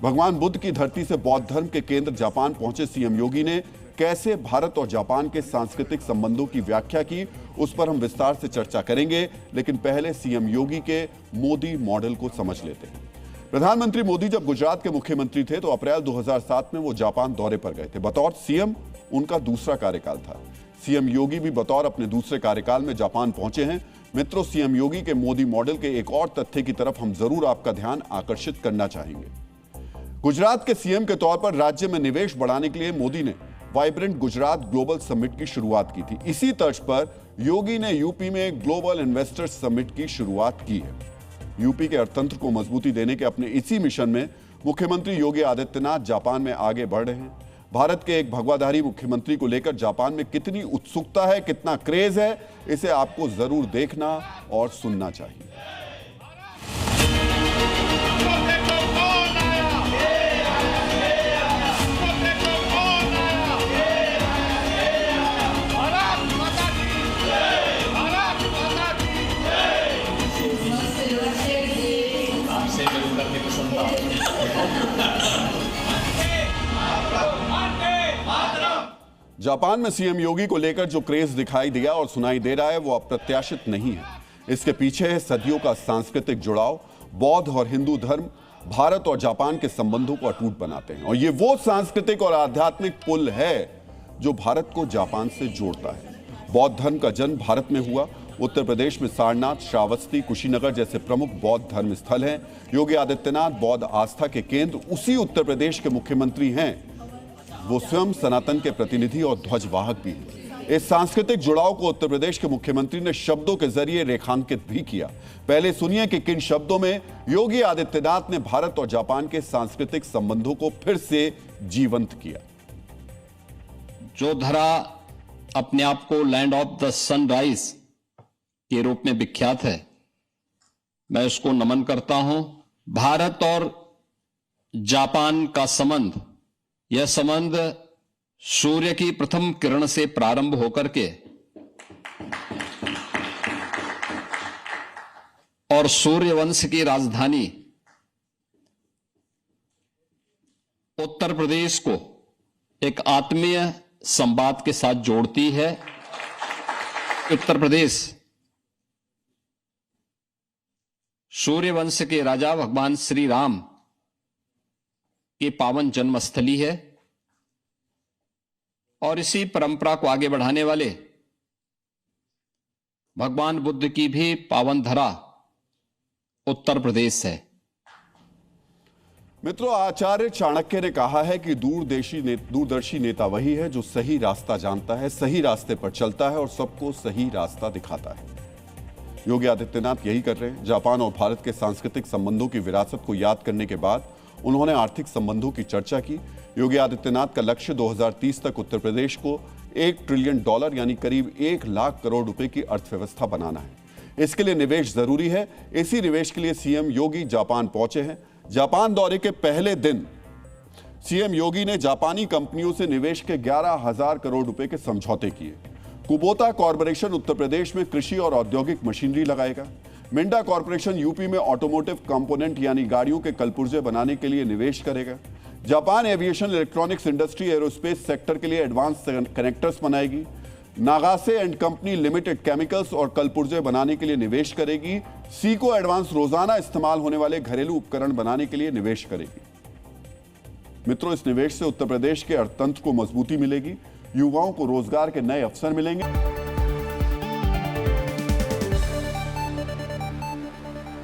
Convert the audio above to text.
भगवान बुद्ध की धरती से बौद्ध धर्म के केंद्र जापान पहुंचे सीएम योगी ने कैसे भारत और जापान के सांस्कृतिक संबंधों की व्याख्या की, उस पर हम विस्तार से चर्चा करेंगे। लेकिन पहले सीएम योगी के मोदी मॉडल को समझ लेते हैं। प्रधानमंत्री मोदी जब गुजरात के मुख्यमंत्री थे तो अप्रैल 2007 में वो जापान दौरे पर गए थे। बतौर सीएम उनका दूसरा कार्यकाल था। सीएम योगी भी बतौर अपने दूसरे कार्यकाल में जापान पहुंचे हैं। मित्रों, सीएम योगी के मोदी मॉडल के एक और तथ्य की तरफ हम जरूर आपका ध्यान आकर्षित करना चाहेंगे। गुजरात के सीएम के तौर पर राज्य में निवेश बढ़ाने के लिए मोदी ने वाइब्रेंट गुजरात ग्लोबल समिट की शुरुआत की थी। इसी तर्ज पर योगी ने यूपी में ग्लोबल इन्वेस्टर्स समिट की शुरुआत की है। यूपी के अर्थतंत्र को मजबूती देने के अपने इसी मिशन में मुख्यमंत्री योगी आदित्यनाथ जापान में आगे बढ़ रहे हैं। भारत के एक भगवाधारी मुख्यमंत्री को लेकर जापान में कितनी उत्सुकता है, कितना क्रेज है, इसे आपको जरूर देखना और सुनना चाहिए। जापान में सीएम योगी को लेकर जो क्रेज दिखाई दिया और सुनाई दे रहा है वो अप्रत्याशित नहीं है। इसके पीछे है सदियों का सांस्कृतिक जुड़ाव। बौद्ध और हिंदू धर्म भारत और जापान के संबंधों को अटूट बनाते हैं और ये वो सांस्कृतिक और आध्यात्मिक पुल है जो भारत को जापान से जोड़ता है। बौद्ध धर्म का जन्म भारत में हुआ। उत्तर प्रदेश में सारनाथ, श्रावस्ती, कुशीनगर जैसे प्रमुख बौद्ध धर्म स्थल हैं। योगी आदित्यनाथ बौद्ध आस्था के केंद्र उसी उत्तर प्रदेश के मुख्यमंत्री हैं। वो स्वयं सनातन के प्रतिनिधि और ध्वजवाहक भी हैं। इस सांस्कृतिक जुड़ाव को उत्तर प्रदेश के मुख्यमंत्री ने शब्दों के जरिए रेखांकित भी किया। पहले सुनिए कि किन शब्दों में योगी आदित्यनाथ ने भारत और जापान के सांस्कृतिक संबंधों को फिर से जीवंत किया। जो धरा अपने आप को लैंड ऑफ द सनराइज के रूप में विख्यात है, मैं उसको नमन करता हूं। भारत और जापान का संबंध, यह संबंध सूर्य की प्रथम किरण से प्रारंभ होकर के और सूर्यवंश की राजधानी उत्तर प्रदेश को एक आत्मीय संवाद के साथ जोड़ती है। उत्तर प्रदेश सूर्यवंश के राजा भगवान श्री राम की पावन जन्मस्थली है और इसी परंपरा को आगे बढ़ाने वाले भगवान बुद्ध की भी पावन धरा उत्तर प्रदेश है। मित्रों, आचार्य चाणक्य ने कहा है कि दूरदर्शी नेता वही है जो सही रास्ता जानता है, सही रास्ते पर चलता है और सबको सही रास्ता दिखाता है। योगी आदित्यनाथ यही कर रहे हैं। जापान और भारत के सांस्कृतिक संबंधों की विरासत को याद करने के बाद उन्होंने आर्थिक संबंधों की चर्चा की। योगी आदित्यनाथ का लक्ष्य 2030 तक उत्तर प्रदेश को $1 ट्रिलियन यानी करीब 1 लाख करोड़ रुपए की अर्थव्यवस्था बनाना है। इसके लिए निवेश जरूरी है। इसी निवेश के लिए सीएम योगी जापान पहुंचे हैं। जापान दौरे के पहले दिन सीएम योगी ने जापानी कंपनियों से निवेश के 11,000 करोड़ रुपए के समझौते किए। कुबोता कॉर्पोरेशन उत्तर प्रदेश में कृषि और औद्योगिक मशीनरी लगाएगा। मिंडा कॉर्पोरेशन यूपी में ऑटोमोटिव कंपोनेंट यानी गाड़ियों के कलपुर्जे बनाने के लिए निवेश करेगा। Japan aviation electronics industry aerospace sector के लिए एडवांस कनेक्टर्स बनाएगी। नागासे एंड कंपनी लिमिटेड केमिकल्स और कलपुर्जे बनाने के लिए निवेश करेगी। सीको एडवांस रोजाना इस्तेमाल होने वाले घरेलू उपकरण बनाने के लिए निवेश करेगी। मित्रों, इस निवेश से उत्तर प्रदेश के अर्थतंत्र को मजबूती मिलेगी, युवाओं को रोजगार के नए अवसर मिलेंगे।